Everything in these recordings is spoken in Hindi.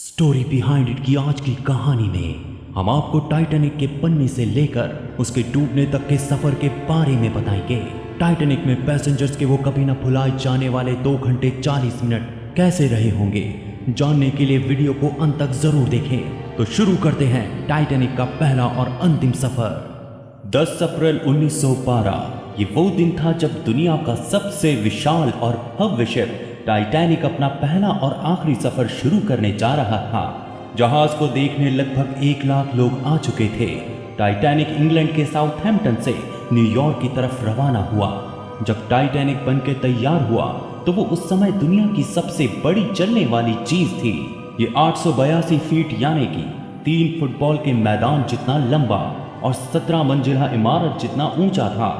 स्टोरी बिहाइंड इट की आज की कहानी में हम आपको टाइटैनिक के पन्ने से लेकर उसके डूबने तक के सफर के बारे में बताएंगे। टाइटैनिक में पैसेंजर्स के वो कभी न भुलाए जाने वाले 2 घंटे 40 मिनट कैसे रहे होंगे, जानने के लिए वीडियो को अंत तक जरूर देखें। तो शुरू करते हैं टाइटैनिक का पहला और अंतिम सफर। 10 अप्रैल 1912 ये वो दिन था जब दुनिया का सबसे विशाल और भव्य शिप टाइटैनिक अपना पहला और आखिरी सफर शुरू करने जा रहा था। जहाज को देखने लगभग 1 लाख लोग आ चुके थे। टाइटैनिक इंग्लैंड के साउथहैम्पटन से न्यूयॉर्क की तरफ रवाना हुआ। जब टाइटैनिक बनके तैयार हुआ तो वो उस समय दुनिया की सबसे बड़ी चलने वाली चीज थी। ये 882 फीट यानी कि 3 फुटबॉल के मैदान जितना लंबा और 17 मंजिला इमारत जितना ऊंचा था।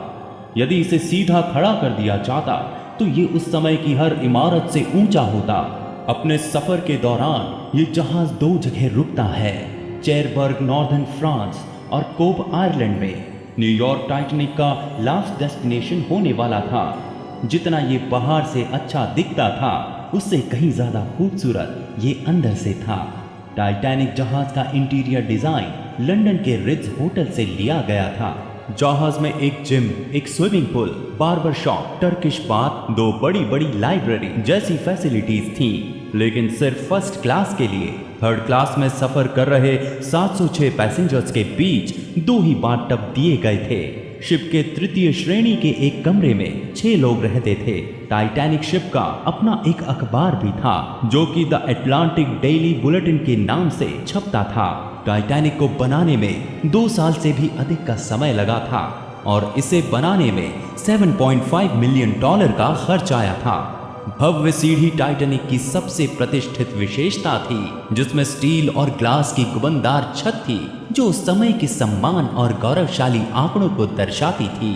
यदि इसे सीधा खड़ा कर दिया जाता तो ये उस समय की हर इमारत से ऊंचा होता। अपने सफर के दौरान ये जहाज 2 जगह रुकता है, चेरबर्ग नॉर्दर्न फ्रांस और कोब आयरलैंड में। न्यूयॉर्क टाइटैनिक का लास्ट डेस्टिनेशन होने वाला था। जितना ये बाहर से अच्छा दिखता था उससे कहीं ज्यादा खूबसूरत ये अंदर से था। टाइटैनिक जहाज का इंटीरियर डिजाइन लंदन के रिट्ज होटल से लिया गया था। जहाज में एक जिम, एक swimming pool, barber shop, Turkish bath, 2 बड़ी बड़ी लाइब्रेरी जैसी फैसिलिटीज थी, लेकिन सिर्फ फर्स्ट क्लास के लिए। थर्ड क्लास में सफर कर रहे 706 पैसेंजर्स के बीच 2 ही बाथटब दिए गए थे। शिप के तृतीय श्रेणी के एक कमरे में 6 लोग रहते थे। टाइटैनिक शिप का अपना एक अखबार भी था जो कि द अटलांटिक डेली बुलेटिन के नाम से छपता था। टाइटैनिक को बनाने में 2 साल से भी अधिक का समय लगा था और इसे बनाने में $7.5 मिलियन का खर्च आया था। भव्य सीढ़ी टाइटैनिक की सबसे प्रतिष्ठित विशेषता थी, जिसमें स्टील और ग्लास की गुंबददार छत थी जो उस समय के सम्मान और गौरवशाली आंकड़ों को दर्शाती थी।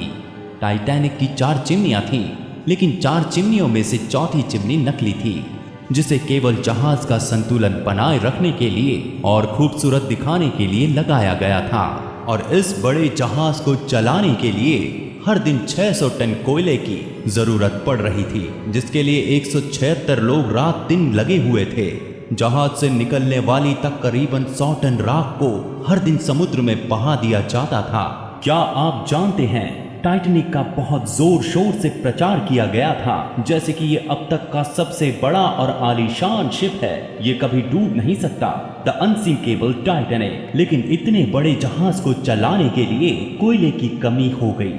टाइटैनिक की 4 चिमनियां थीं, लेकिन 4 चिमनियों में से चौथी चिमनी नकली थी, जिसे केवल जहाज का संतुलन बनाए रखने के लिए और खूबसूरत दिखाने के लिए लगाया गया था। और इस बड़े जहाज को चलाने के लिए हर दिन 600 टन कोयले की जरूरत पड़ रही थी, जिसके लिए 176 लोग रात दिन लगे हुए थे। जहाज से निकलने वाली तकरीबन 100 टन राख को हर दिन समुद्र में बहा दिया जाता था। क्या आप जानते हैं टाइटैनिक का बहुत जोर शोर से प्रचार किया गया था, जैसे कि ये अब तक का सबसे बड़ा और आलीशान शिप है, ये कभी डूब नहीं सकता, द अनसिंकेबल टाइटैनिक। लेकिन इतने बड़े जहाज को चलाने के लिए कोयले की कमी हो गई।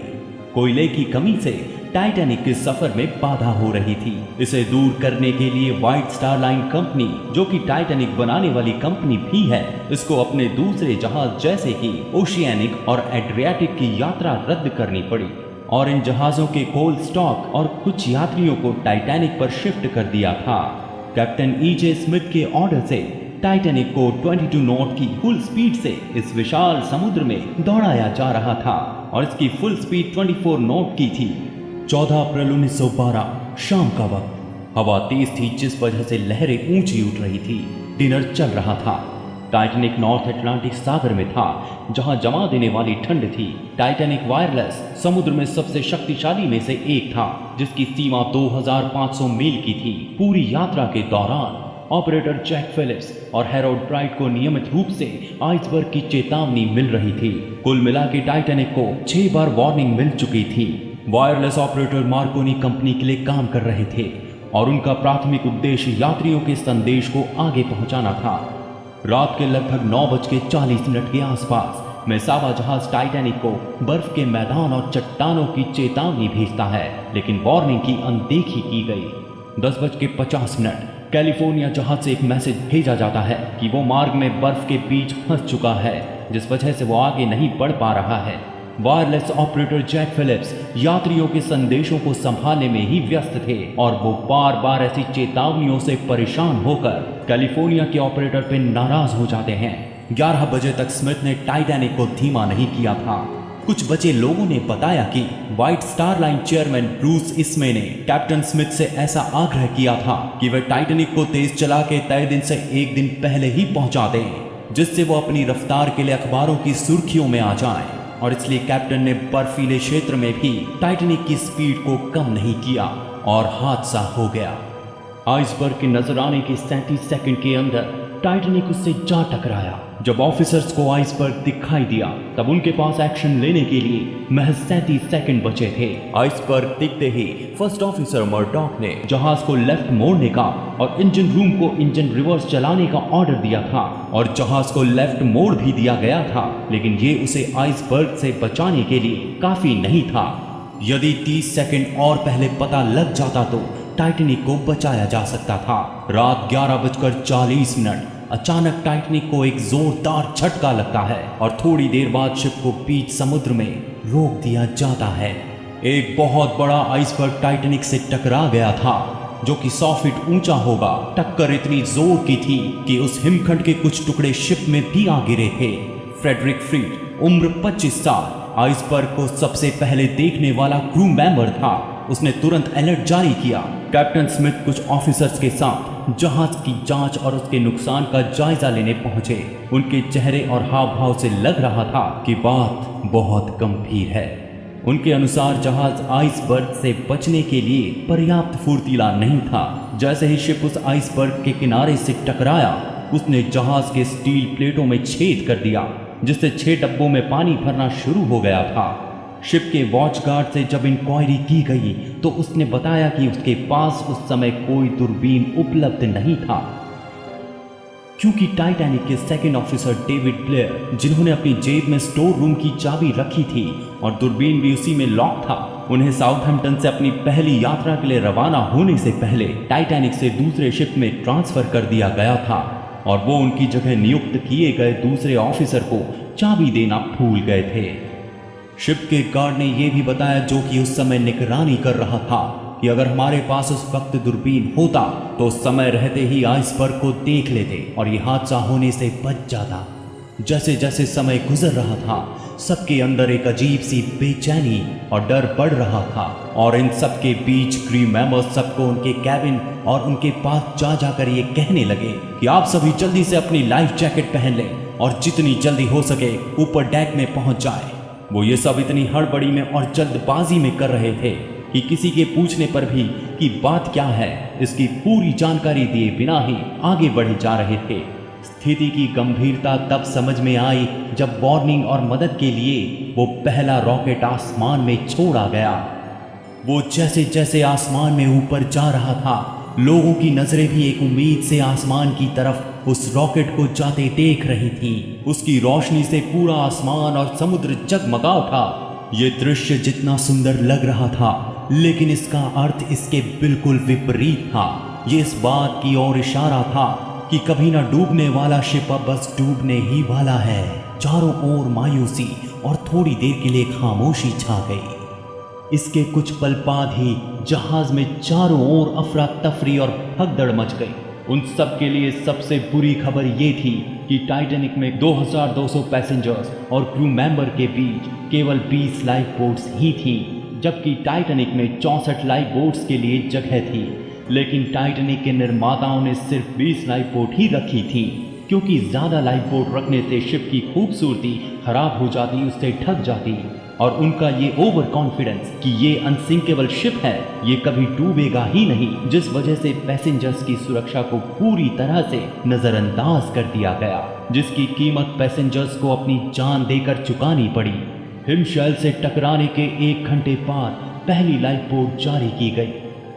कोयले की कमी से टाइटैनिक के सफर में बाधा हो रही थी। इसे दूर करने के लिए व्हाइट स्टार लाइन कंपनी, जो कि टाइटैनिक बनाने वाली कंपनी भी है, इसको अपने दूसरे जहाज जैसे कि ओशियानिक और एड्रियाटिक की यात्रा रद्द करनी पड़ी और इन जहाजों के कोल स्टॉक और कुछ यात्रियों को टाइटैनिक पर शिफ्ट कर दिया था। Captain E.J. स्मिथ के ऑर्डर से टाइटैनिक को 22 नॉट की फुल स्पीड से इस विशाल समुद्र में दौड़ाया जा रहा था और इसकी फुल स्पीड 24 नॉट की थी। 14 अप्रैल 1912 शाम का वक्त। हवा तेज थी, जिस वजह से लहरें ऊंची उठ रही थी। डिनर चल रहा था। टाइटैनिक नॉर्थ अटलांटिक सागर में था, जहां जमा देने वाली ठंड थी। टाइटैनिक वायरलेस समुद्र में सबसे शक्तिशाली में से एक था, जिसकी सीमा 2500 मील की थी। पूरी यात्रा के दौरान ऑपरेटर जैक फिलिप्स और हैरोल्ड ब्राइट को नियमित रूप से आइसबर्ग की चेतावनी मिल रही थी। कुल मिला के टाइटैनिक को 6 बार वार्निंग मिल चुकी थी। वायरलेस ऑपरेटर मार्कोनी कंपनी के लिए काम कर रहे थे और उनका प्राथमिक उद्देश्य यात्रियों के संदेश को आगे पहुंचाना था। रात के लगभग 9:40 के आसपास मेसाबा जहाज टाइटैनिक को बर्फ के मैदान और चट्टानों की चेतावनी भेजता है, लेकिन वार्निंग की अनदेखी की गई। 10:50 कैलिफोर्निया जहाज से एक मैसेज भेजा जाता है कि वो मार्ग में बर्फ के बीच फंस चुका है, जिस वजह से वो आगे नहीं बढ़ पा रहा है। वायरलेस ऑपरेटर जैक फिलिप्स यात्रियों के संदेशों को संभालने में ही व्यस्त थे और वो बार बार ऐसी चेतावनियों से परेशान होकर कैलिफोर्निया के ऑपरेटर पे नाराज हो जाते हैं। 11 बजे तक स्मिथ ने टाइटैनिक को धीमा नहीं किया था। कुछ बचे लोगों ने बताया कि white star line chairman Bruce इसमे ने कैप्टन स्मिथ से ऐसा आग्रह किया था कि वे टाइटैनिक को तेज चला के तय दिन से 1 दिन पहले ही पहुंचा दें, जिससे वो अपनी रफ्तार के लिए अखबारों की सुर्खियों में आ जाएं। और इसलिए कैप्टन ने बर्फीले क्षेत्र में भी टाइटैनिक की स्पीड को कम नहीं किया और हादसा हो गया। आइसबर्ग के नजर आने के 37 सेकंड के अंदर टाइटैनिक उससे जा टकराया। जब ऑफिसर्स को आइसबर्ग दिखाई दिया तब उनके पास एक्शन लेने के लिए महज 37 सेकंड बचे थे। आइसबर्ग दिखते ही फर्स्ट ऑफिसर मर्डॉक ने जहाज को लेफ्ट मोड़ने का और इंजन रूम को इंजन रिवर्स चलाने का ऑर्डर दिया था और जहाज को लेफ्ट मोड़ भी दिया गया था, लेकिन ये उसे आइसबर्ग से बचाने के लिए काफी नहीं था। यदि 30 सेकंड और पहले पता लग जाता तो टाइटैनिक को बचाया जा सकता था। रात 11:40 अचानक टाइटैनिक को एक जोरदार झटका लगता है और थोड़ी देर बाद शिप को बीच समुद्र में रोक दिया जाता है। एक बहुत बड़ा आइसबर्ग टाइटैनिक से टकरा गया था जो कि 100 फीट ऊंचा होगा। टक्कर इतनी जोर की थी कि उस हिमखंड के कुछ टुकड़े शिप में भी आ गिरे थे। फ्रेडरिक फ्रीड उम्र 25 साल आइसबर्ग को सबसे पहले देखने वाला क्रू मेंबर था। उसने तुरंत अलर्ट जारी किया। कैप्टन स्मिथ कुछ ऑफिसर्स के साथ जहाज की जांच और उसके नुकसान का जायजा लेने पहुंचे। उनके चेहरे और हाव भाव से लग रहा था कि बात बहुत गंभीर है। उनके अनुसार जहाज आइसबर्ग से बचने के लिए पर्याप्त फुर्तीला नहीं था। जैसे ही शिप उस आइसबर्ग के किनारे से टकराया उसने जहाज के स्टील प्लेटों में छेद कर दिया, जिससे 6 डब्बों में पानी भरना शुरू हो गया था। शिप के वॉच गार्ड से जब इंक्वायरी की गई तो उसने बताया कि उसके पास उस समय कोई दूरबीन उपलब्ध नहीं था, क्योंकि टाइटैनिक के सेकंड ऑफिसर डेविड ब्लेयर, जिन्होंने अपनी जेब में स्टोर रूम की चाबी रखी थी और दूरबीन भी उसी में लॉक था, उन्हें साउथहैम्पटन से अपनी पहली यात्रा के लिए रवाना होने से पहले टाइटैनिक से दूसरे शिप में ट्रांसफर कर दिया गया था और वो उनकी जगह नियुक्त किए गए दूसरे ऑफिसर को चाबी देना भूल गए थे। शिप के गार्ड ने यह भी बताया, जो कि उस समय निगरानी कर रहा था, कि अगर हमारे पास उस वक्त दूरबीन होता तो उस समय रहते ही आइसबर्ग को देख लेते और ये हादसा होने से बच जाता। जैसे जैसे समय गुजर रहा था सबके अंदर एक अजीब सी बेचैनी और डर बढ़ रहा था और इन सबके बीच क्रू मेंबर्स सबको उनके कैबिन और उनके पास जा जाकर ये कहने लगे कि आप सभी जल्दी से अपनी लाइफ जैकेट पहन लें और जितनी जल्दी हो सके ऊपर डेक में पहुंच जाए। वो ये सब इतनी हड़बड़ी में और जल्दबाजी में कर रहे थे कि किसी के पूछने पर भी कि बात क्या है इसकी पूरी जानकारी दिए बिना ही आगे बढ़े जा रहे थे। स्थिति की गंभीरता तब समझ में आई जब वार्निंग और मदद के लिए वो पहला रॉकेट आसमान में छोड़ा गया। वो जैसे जैसे आसमान में ऊपर जा रहा था लोगों की नजरें भी एक उम्मीद से आसमान की तरफ उस रॉकेट को जाते देख रही थी। उसकी रोशनी से पूरा आसमान और समुद्र जगमगा उठा। ये दृश्य जितना सुंदर लग रहा था लेकिन इसका अर्थ इसके बिल्कुल विपरीत था। ये इस बात की ओर इशारा था कि कभी ना डूबने वाला शिप अब बस डूबने ही वाला है। चारों ओर मायूसी और थोड़ी देर के लिए खामोशी छा गई। इसके कुछ पल बाद ही जहाज में चारों ओर अफरा तफरी और भगदड़ मच गई। उन सब के लिए सबसे बुरी खबर ये थी कि टाइटैनिक में 2200 पैसेंजर्स और क्रू मेंबर के बीच केवल 20 लाइफ बोट्स ही थी, जबकि टाइटैनिक में 64 लाइफ बोट्स के लिए जगह थी। लेकिन टाइटैनिक के निर्माताओं ने सिर्फ 20 लाइफ बोट ही रखी थी, क्योंकि ज़्यादा लाइफ बोट रखने से शिप की खूबसूरती खराब हो जाती, उससे ढक जाती। और उनका ये ओवर कॉन्फिडेंस कि ये अनसिंकेबल शिप है, ये कभी डूबेगा ही नहीं, जिस वजह से पैसेंजर्स की सुरक्षा को पूरी तरह से नज़रअंदाज कर दिया गया, जिसकी कीमत पैसेंजर्स को अपनी जान देकर चुकानी पड़ी। हिमशैल से टकराने के 1 घंटे बाद पहली लाइफ बोट जारी की गई,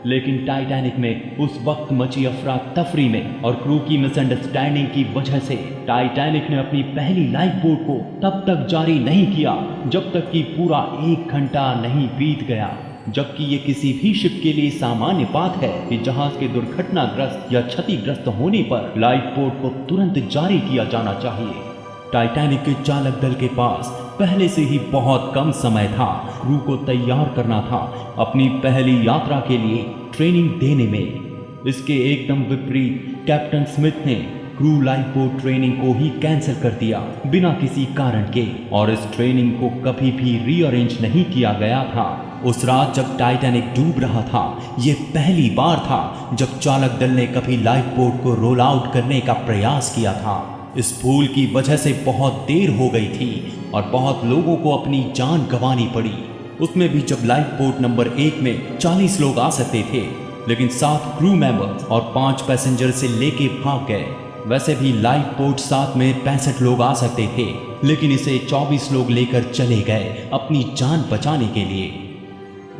लेकिन टाइटैनिक में उस वक्त मची अफरा तफरी में और क्रू की मिसअंडरस्टैंडिंग की वजह से टाइटैनिक ने अपनी पहली लाइफ बोट को तब तक जारी नहीं किया जब तक कि पूरा 1 घंटा नहीं बीत गया। जबकि ये किसी भी शिप के लिए सामान्य बात है कि जहाज के दुर्घटनाग्रस्त या क्षतिग्रस्त होने पर लाइफ बोट को तुरंत जारी किया जाना चाहिए। टाइटैनिक के चालक दल के पास पहले से ही बहुत कम समय था। क्रू को तैयार करना था अपनी पहली यात्रा के लिए ट्रेनिंग देने में। इसके एकदम विपरीत कैप्टन स्मिथ ने क्रू लाइफ बोट ट्रेनिंग को ही कैंसिल कर दिया बिना किसी कारण के, और इस ट्रेनिंग को कभी भी रीअरेंज नहीं किया गया था। उस रात जब टाइटैनिक डूब रहा था, ये पहली बार था जब चालक दल ने कभी लाइफ बोट को रोल आउट करने का प्रयास किया था। इस भूल की वजह से बहुत देर हो गई थी और बहुत लोगों को अपनी जान गंवानी पड़ी। उसमें भी जब लाइफ बोट नंबर 1 में 40 लोग आ सकते थे, लेकिन 7 क्रू मेंबर्स और 5 पैसेंजर से लेके भाग गए। वैसे भी लाइफ बोट साथ में 65 लोग आ सकते थे, लेकिन इसे 24 लोग लेकर चले गए अपनी जान बचाने के लिए।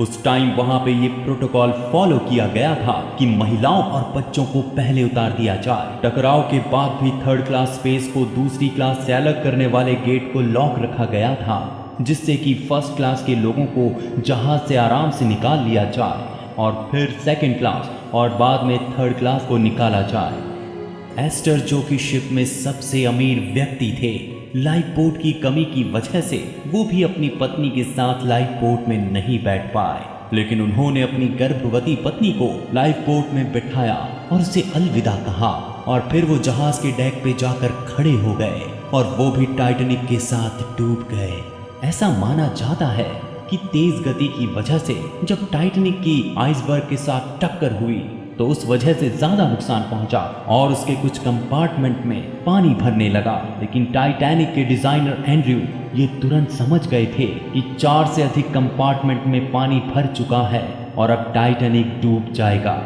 उस टाइम वहां पे ये प्रोटोकॉल फॉलो किया गया था कि महिलाओं और बच्चों को पहले उतार दिया जाए। टकराव के बाद भी थर्ड क्लास स्पेस को दूसरी क्लास से अलग करने वाले गेट को लॉक रखा गया था, जिससे कि फर्स्ट क्लास के लोगों को जहाज से आराम से निकाल लिया जाए और फिर सेकंड क्लास और बाद में थर्ड क्लास को निकाला जाए। एस्टर, जो कि शिप में सबसे अमीर व्यक्ति थे, लाइफ बोट की कमी की वजह से वो भी अपनी पत्नी के साथ लाइफ बोट में नहीं बैठ पाए, लेकिन उन्होंने अपनी गर्भवती पत्नी को लाइफ बोट में बिठाया और उसे अलविदा कहा और फिर वो जहाज के डेक पे जाकर खड़े हो गए और वो भी टाइटैनिक के साथ डूब गए। ऐसा माना जाता है कि तेज गति की वजह से जब टाइटैनिक की आइसबर्ग के साथ टक्कर हुई तो उस वजह से ज्यादा नुकसान पहुंचा और उसके कुछ कंपार्टमेंट में पानी भरने लगा। लेकिन टाइटैनिक के डिजाइनर एंड्रयू ये तुरंत समझ गए थे कि 4 से अधिक कंपार्टमेंट में पानी भर चुका है और अब टाइटैनिक डूब जाएगा।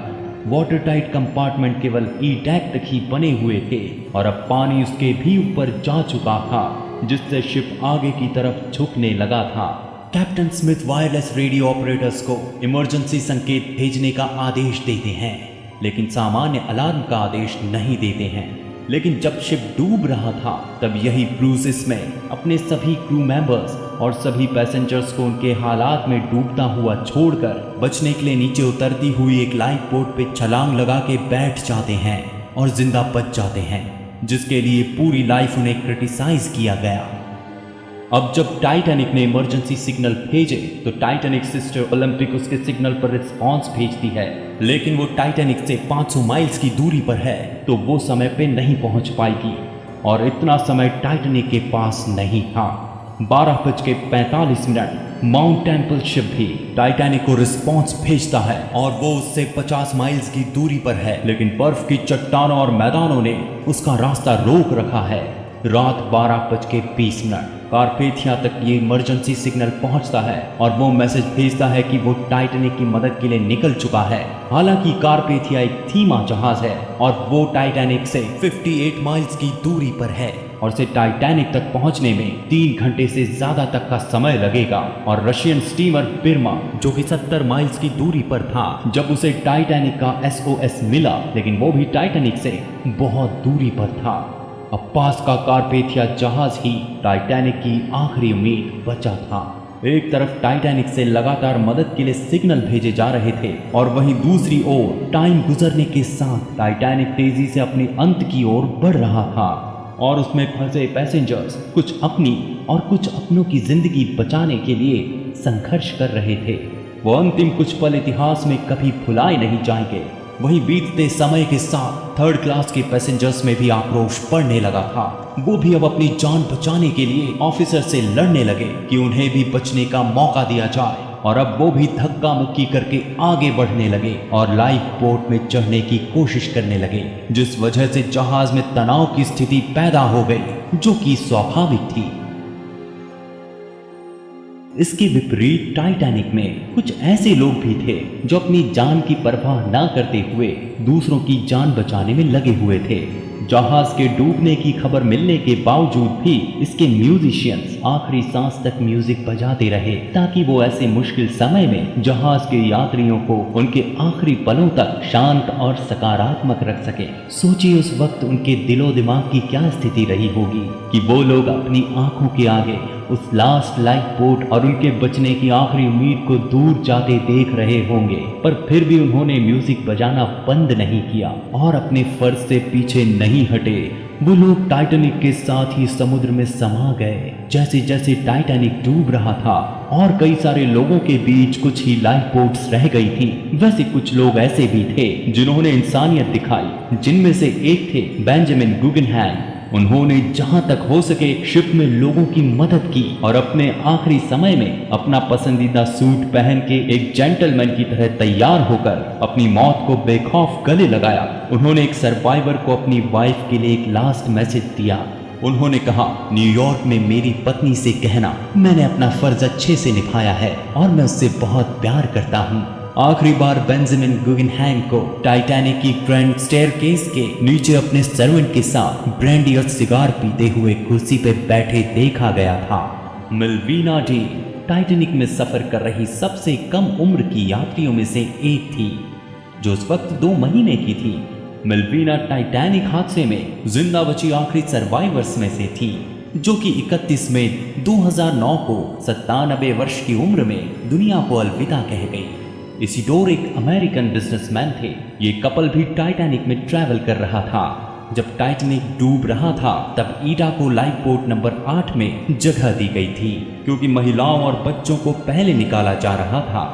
वाटर टाइट कंपार्टमेंट केवल ई डेक तक ही बने हुए थे और अब पानी उसके भी ऊपर जा चुका था, जिससे शिप आगे की तरफ झुकने लगा था। Captain Smith wireless radio operators को इमरजेंसी संकेत भेजने का आदेश देते हैं, लेकिन सामान्य अलार्म का आदेश नहीं देते हैं। लेकिन जब शिप डूब रहा था तब यही ब्रूस इसमें अपने सभी क्रू मेंबर्स और सभी पैसेंजर्स को उनके हालात में डूबता हुआ छोड़कर बचने के लिए नीचे उतरती हुई एक लाइफ बोट पे छलांग लगा के बैठ जाते हैं और जिंदा बच जाते हैं, जिसके लिए पूरी लाइफ उन्हें क्रिटिसाइज किया गया। अब जब टाइटैनिक ने इमरजेंसी सिग्नल भेजे तो टाइटैनिक सिस्टर ओलंपिक उसके सिग्नल पर रिस्पांस भेजती है, लेकिन वो टाइटैनिक से 500 माइल्स की दूरी पर है तो वो समय पे नहीं पहुंच पाएगी और इतना समय टाइटैनिक के पास नहीं था। 12:45 माउंट टेम्पल शिप भी टाइटैनिक को रिस्पांस भेजता है और वो उससे 50 माइल्स की दूरी पर है, लेकिन बर्फ की चट्टानों और मैदानों ने उसका रास्ता रोक रखा है। रात 12:20 कारपेथिया तक ये इमरजेंसी सिग्नल पहुंचता है और वो मैसेज भेजता है कि वो टाइटैनिक की मदद के लिए निकल चुका है। हालांकि कारपेथिया एक धीमा जहाज है और वो टाइटैनिक से 58 माइल्स की दूरी पर है और उसे टाइटैनिक तक पहुंचने में 3 घंटे से ज्यादा तक का समय लगेगा। और रशियन स्टीमर बिरमा, जो कि 70 माइल्स की दूरी पर था, जब उसे टाइटैनिक का SOS मिला, लेकिन वो भी टाइटैनिक से बहुत दूरी पर था। अब पास का कारपेथिया जहाज ही टाइटैनिक की आखिरी उम्मीद बचा था। एक तरफ टाइटैनिक से लगातार मदद के लिए सिग्नल भेजे जा रहे थे और वहीं दूसरी ओर टाइम गुजरने के साथ टाइटैनिक तेजी से अपने अंत की ओर बढ़ रहा था और उसमें फंसे पैसेंजर्स कुछ अपनी और कुछ अपनों की जिंदगी बचाने के लिए संघर्ष कर रहे थे। वो अंतिम कुछ पल इतिहास में कभी भुलाए नहीं जाएंगे। वहीं बीतते समय के साथ थर्ड क्लास के पैसेंजर्स में भी आक्रोश बढ़ने लगा था। वो भी अब अपनी जान बचाने के लिए ऑफिसर से लड़ने लगे कि उन्हें भी बचने का मौका दिया जाए और अब वो भी धक्का मुक्की करके आगे बढ़ने लगे और लाइफ बोट में चढ़ने की कोशिश करने लगे, जिस वजह से जहाज में तनाव की स्थिति पैदा हो गई, जो कि स्वाभाविक थी। इसके विपरीत टाइटैनिक में कुछ ऐसे लोग भी थे जो अपनी जान की परवाह ना करते हुए दूसरों की जान बचाने में लगे हुए थे। जहाज के डूबने की खबर मिलने के बावजूद भी इसके म्यूजिशियंस आखिरी सांस तक म्यूजिक बजाते रहे ताकि वो ऐसे मुश्किल समय में जहाज के यात्रियों को उनके आखिरी पलों तक शांत और सकारात्मक रख सके। सोचिए उस वक्त उनके दिलो दिमाग की क्या स्थिति रही होगी कि वो लोग अपनी आंखों के आगे उस लास्ट लाइफ बोट और उनके बचने की आखिरी उम्मीद को दूर जाते देख रहे होंगे, पर फिर भी उन्होंने म्यूजिक बजाना बंद नहीं किया और अपने फर्ज से पीछे नहीं हटे। वो लोग टाइटैनिक के साथ ही समुद्र में समा गए। जैसे जैसे टाइटैनिक डूब रहा था और कई सारे लोगों के बीच कुछ ही लाइफ बोट्स रह गई थी, वैसे कुछ लोग ऐसे भी थे जिन्होंने इंसानियत दिखाई, जिनमें से एक थे बेंजामिन गुगनहैम। उन्होंने जहां तक हो सके शिप में लोगों की मदद की और अपने आखिरी समय में अपना पसंदीदा सूट पहन के एक जेंटलमैन की तरह तैयार होकर अपनी मौत को बेखौफ गले लगाया। उन्होंने एक सर्वाइवर को अपनी वाइफ के लिए एक लास्ट मैसेज दिया। उन्होंने कहा, न्यूयॉर्क में मेरी पत्नी से कहना मैंने अपना फर्ज अच्छे से निभाया है और मैं उससे बहुत प्यार करता हूँ। आखिरी बार बेंजामिन गुगनहाइम को टाइटैनिक की ग्रैंड स्टेयरकेस के नीचे अपने सर्वेंट के साथ ब्रांडी और सिगार पीते हुए कुर्सी पे बैठे देखा गया था। मिल्वीना डी टाइटैनिक में सफर कर रही सबसे कम उम्र की यात्रियों में से एक थी, जो उस वक्त 2 महीने की थी। मिल्वीना टाइटैनिक हादसे में जिंदा बची आखिरी सर्वाइवर्स में से थी, जो कि 31 मई 2009 को 97 वर्ष की उम्र में दुनिया को अलविदा कह गई। इसिडोर एक अमेरिकन बिजनेसमैन थे। ये कपल भी टाइटैनिक में ट्रैवल कर रहा था। जब टाइटैनिक डूब रहा था तब ईडा को लाइफ बोट नंबर 8 में जगह दी गई थी, क्योंकि महिलाओं और बच्चों को पहले निकाला जा रहा था।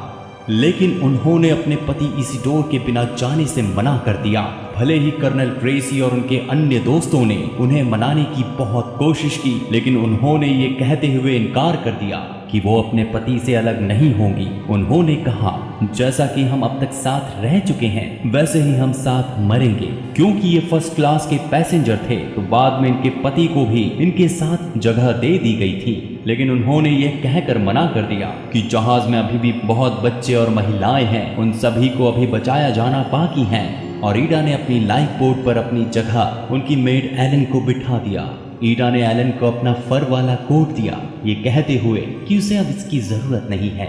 लेकिन उन्होंने अपने पति इसिडोर के बिना जाने से मना कर दिया। भले ही कर्नल ट्रेसी और उनके अन्य दोस्तों ने उन्हें मनाने की बहुत कोशिश की, लेकिन उन्होंने ये कहते हुए इनकार कर दिया कि वो अपने पति से अलग नहीं होंगी। उन्होंने कहा, जैसा कि हम अब तक साथ रह चुके हैं वैसे ही हम साथ मरेंगे। क्योंकि ये फर्स्ट क्लास के पैसेंजर थे तो बाद में इनके पति को भी इनके साथ जगह दे दी गई थी, लेकिन उन्होंने ये कहकर मना कर दिया कि जहाज में अभी भी बहुत बच्चे और महिलाएं हैं, उन सभी को अभी बचाया जाना बाकी है। और ईडा ने अपनी लाइफ बोट पर अपनी जगह उनकी मेड एलन को बिठा दिया। ईडा ने एलन को अपना फर वाला कोट दिया, ये कहते हुए कि उसे अब इसकी जरूरत नहीं है।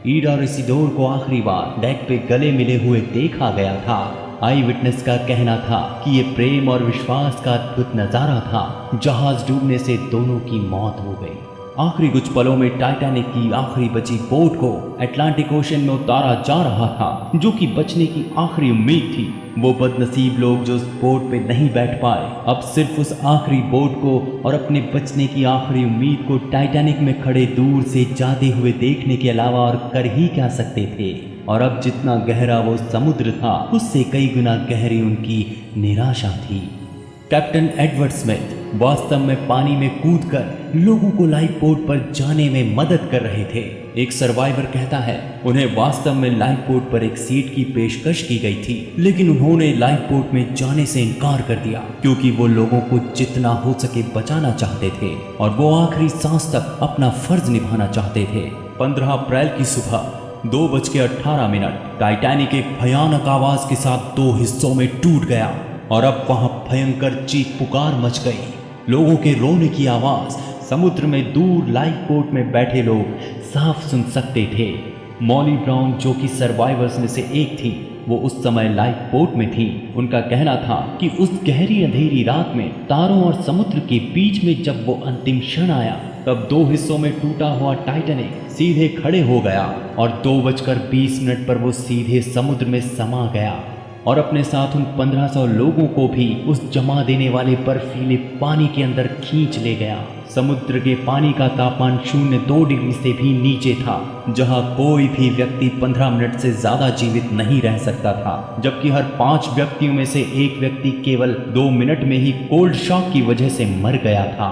ईडा और इसिडोर को आखिरी बार डेक पे गले मिले हुए देखा गया था। आई विटनेस का कहना था कि ये प्रेम और विश्वास का अद्भुत नजारा था। जहाज डूबने से दोनों की मौत हो गई। आखिरी कुछ पलों में टाइटैनिक की आखिरी बची बोट को अटलांटिक ओशन में उतारा जा रहा था, जो कि बचने की आखिरी उम्मीद थी। वो बदनसीब लोग जो उस बोट पे नहीं बैठ पाए, अब सिर्फ उस आखिरी बोट को और अपने बचने की आखिरी उम्मीद को टाइटैनिक में खड़े दूर से जाते हुए देखने के अलावा और कर ही क्या सकते थे। और अब जितना गहरा वो समुद्र था, उससे कई गुना गहरी उनकी निराशा थी। कैप्टन एडवर्ड स्मिथ वास्तव में पानी में कूदकर लोगों को लाइफ बोट पर जाने में मदद कर रहे थे। एक सर्वाइवर कहता है, उन्हें वास्तव में लाइफ बोट पर एक सीट की पेशकश की गई थी, लेकिन उन्होंने लाइफ बोट में जाने से इनकार कर दिया क्योंकि वो लोगों को जितना हो सके बचाना चाहते थे और वो आखिरी सांस तक अपना फर्ज निभाना चाहते थे। 15 अप्रैल की सुबह 2:18 टाइटैनिक एक भयानक आवाज के साथ 2 हिस्सों में टूट गया और अब वहां भयंकर चीख पुकार मच गई। लोगों के रोने की आवाज समुद्र में दूर लाइफ बोट में बैठे लोग साफ सुन सकते थे। मॉली ब्राउन, जो कि सर्वाइवर्स में से एक थी, वो उस समय लाइफ बोट में थी। उनका कहना था कि उस गहरी अंधेरी रात में तारों और समुद्र के बीच में जब वो अंतिम क्षण आया, तब 2 हिस्सों में टूटा हुआ टाइटैनिक सीधे खड़े हो गया और 2:20 पर वो सीधे समुद्र में समा गया और अपने साथ उन 1500 लोगों को भी उस जमा देने वाले बर्फीले पानी के अंदर खींच ले गया। समुद्र के पानी का तापमान 0.2 डिग्री से भी नीचे था, जहां कोई भी व्यक्ति 15 मिनट से ज्यादा जीवित नहीं रह सकता था, जबकि हर 5 व्यक्तियों में से एक व्यक्ति केवल 2 मिनट में ही कोल्ड शॉक की वजह से मर गया था।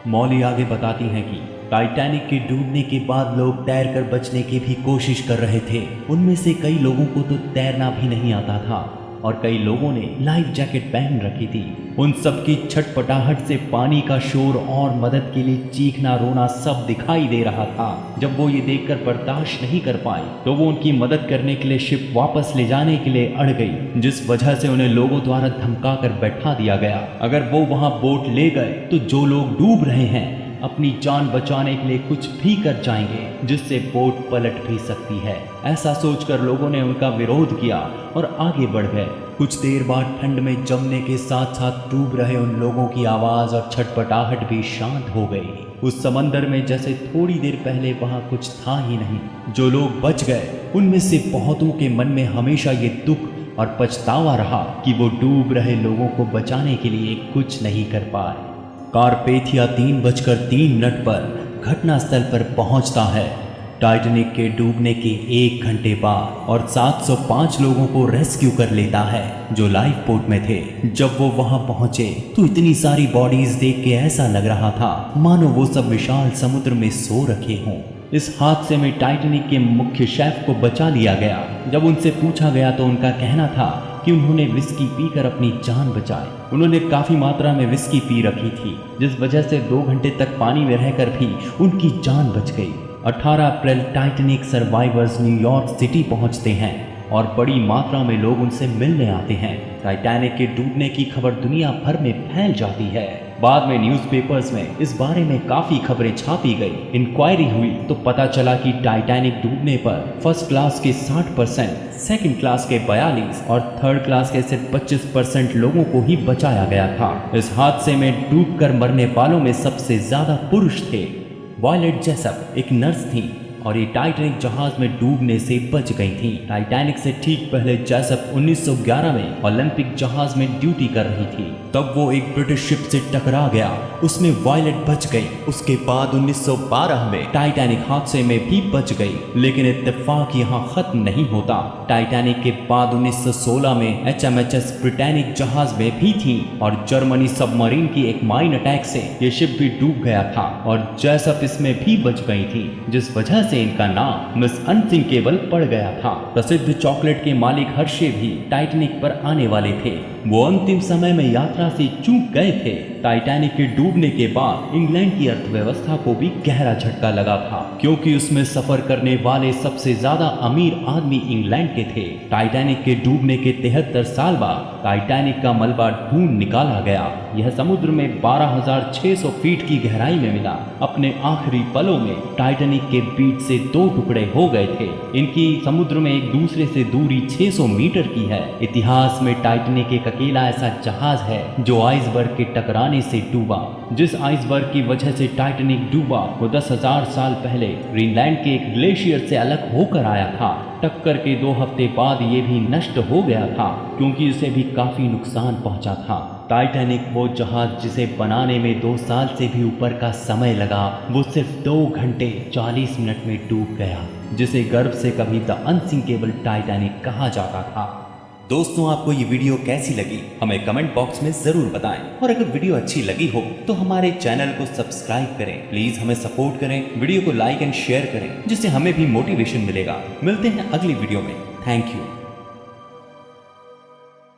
मॉली आगे बताती हैं कि टाइटैनिक के डूबने के बाद लोग तैरकर बचने की भी कोशिश कर रहे थे। उनमें से कई लोगों को तो तैरना भी नहीं आता था और कई लोगों ने लाइफ जैकेट पहन रखी थी। उन सबकी छटपटाहट से पानी का शोर और मदद के लिए चीखना रोना सब दिखाई दे रहा था। जब वो ये देखकर बर्दाश्त नहीं कर पाई तो वो उनकी मदद करने के लिए शिप वापस ले जाने के लिए अड़ गई, जिस वजह से उन्हें लोगों द्वारा धमका कर बैठा दिया गया। अगर वो वहां बोट ले गए तो जो लोग डूब रहे हैं अपनी जान बचाने के लिए कुछ भी कर जाएंगे, जिससे बोट पलट भी सकती है। ऐसा सोचकर लोगों ने उनका विरोध किया और आगे बढ़ गए। कुछ देर बाद ठंड में जमने के साथ साथ डूब रहे उन लोगों की आवाज और छटपटाहट भी शांत हो गई। उस समंदर में जैसे थोड़ी देर पहले वहां कुछ था ही नहीं। जो लोग बच गए उनमें से बहुतों के मन में हमेशा ये दुख और पछतावा रहा कि वो डूब रहे लोगों को बचाने के लिए कुछ नहीं कर पाए। कारपेथिया 3:03 पर घटनास्थल पर पहुंचता है। टाइटैनिक के डूबने के 1 घंटे बाद और 705 लोगों को रेस्क्यू कर लेता है जो लाइफ बोट में थे। जब वो वहां पहुंचे तो इतनी सारी बॉडीज देख के ऐसा लग रहा था मानो वो सब विशाल समुद्र में सो रखे हों। इस हादसे में टाइटैनिक के मुख्य शेफ को बचा लिया गया। जब उनसे पूछा गया तो उनका कहना था कि उन्होंने विस्की पीकर अपनी जान बचाई। उन्होंने काफी मात्रा में विस्की पी रखी थी, जिस वजह से 2 घंटे तक पानी में रहकर भी उनकी जान बच गई। 18 अप्रैल टाइटैनिक सर्वाइवर्स न्यूयॉर्क सिटी पहुंचते हैं और बड़ी मात्रा में लोग उनसे मिलने आते हैं। टाइटैनिक के डूबने की खबर दुनिया भर में फैल जाती है। बाद में न्यूज़पेपर्स में इस बारे में काफी खबरें छापी गई। इंक्वायरी हुई तो पता चला कि टाइटैनिक डूबने पर फर्स्ट क्लास के 60%, सेकंड क्लास के 42% और थर्ड क्लास के सिर्फ 25% लोगों को ही बचाया गया था। इस हादसे में डूबकर मरने वालों में सबसे ज्यादा पुरुष थे। वायलेट जेसप एक नर्स थी और ये टाइटैनिक जहाज में डूबने से बच गई थी। टाइटैनिक से ठीक पहले जेसप 1911 में ओलंपिक जहाज में ड्यूटी कर रही थी। तब वो एक ब्रिटिश शिप से टकरा गया, उसमें वायलेट बच गई। उसके बाद 1912 में टाइटैनिक हादसे में भी बच गई। लेकिन इत्तेफाक यहाँ खत्म नहीं होता। टाइटैनिक के बाद 1916 में HMHS ब्रिटेनिक जहाज में भी थी और जर्मनी सबमरीन की एक माइन अटैक से ये शिप भी डूब गया था और जेसप इसमें भी बच गई थी, जिस वजह से इनका नाम मिस अनसिंकेबल पड़ गया था। प्रसिद्ध चॉकलेट के मालिक हर्शे भी टाइटैनिक पर आने वाले थे। वो अंतिम समय में यात्रा से चूक गए थे। टाइटैनिक के डूबने के बाद इंग्लैंड की अर्थव्यवस्था को भी गहरा झटका लगा था, क्योंकि उसमें सफर करने वाले सबसे ज्यादा अमीर आदमी इंग्लैंड के थे। टाइटैनिक के डूबने के 73 साल बाद टाइटैनिक का मलबा ढूंढ निकाला गया। यह समुद्र में 12,600 फीट की गहराई में मिला। अपने आखिरी पलों में टाइटैनिक के बीच से 2 टुकड़े हो गए थे। इनकी समुद्र में एक दूसरे से दूरी 600 मीटर की है। इतिहास में टाइटैनिक एक अकेला ऐसा जहाज है जो आइसबर्ग के टकराने से डूबा। जिस आइसबर्ग की वजह से टाइटैनिक डूबा वो 10,000 साल पहले ग्रीनलैंड के एक ग्लेशियर से अलग होकर आया था। टक्कर के 2 हफ्ते बाद ये भी नष्ट हो गया था, क्योंकि उसे भी काफी नुकसान पहुंचा था। टाइटैनिक वो जहाज जिसे बनाने में 2 साल से भी ऊपर का समय लगा, वो सिर्फ 2 घंटे 40 मिनट में डूब गया, जिसे गर्व से कभी द अनसिंकेबल टाइटैनिक कहा जाता था। दोस्तों, आपको ये वीडियो कैसी लगी हमें कमेंट बॉक्स में जरूर बताएं और अगर वीडियो अच्छी लगी हो तो हमारे चैनल को सब्सक्राइब करें। प्लीज हमें सपोर्ट करें, वीडियो को लाइक एंड शेयर करें, जिससे हमें भी मोटिवेशन मिलेगा। मिलते हैं अगली वीडियो में। Thank you.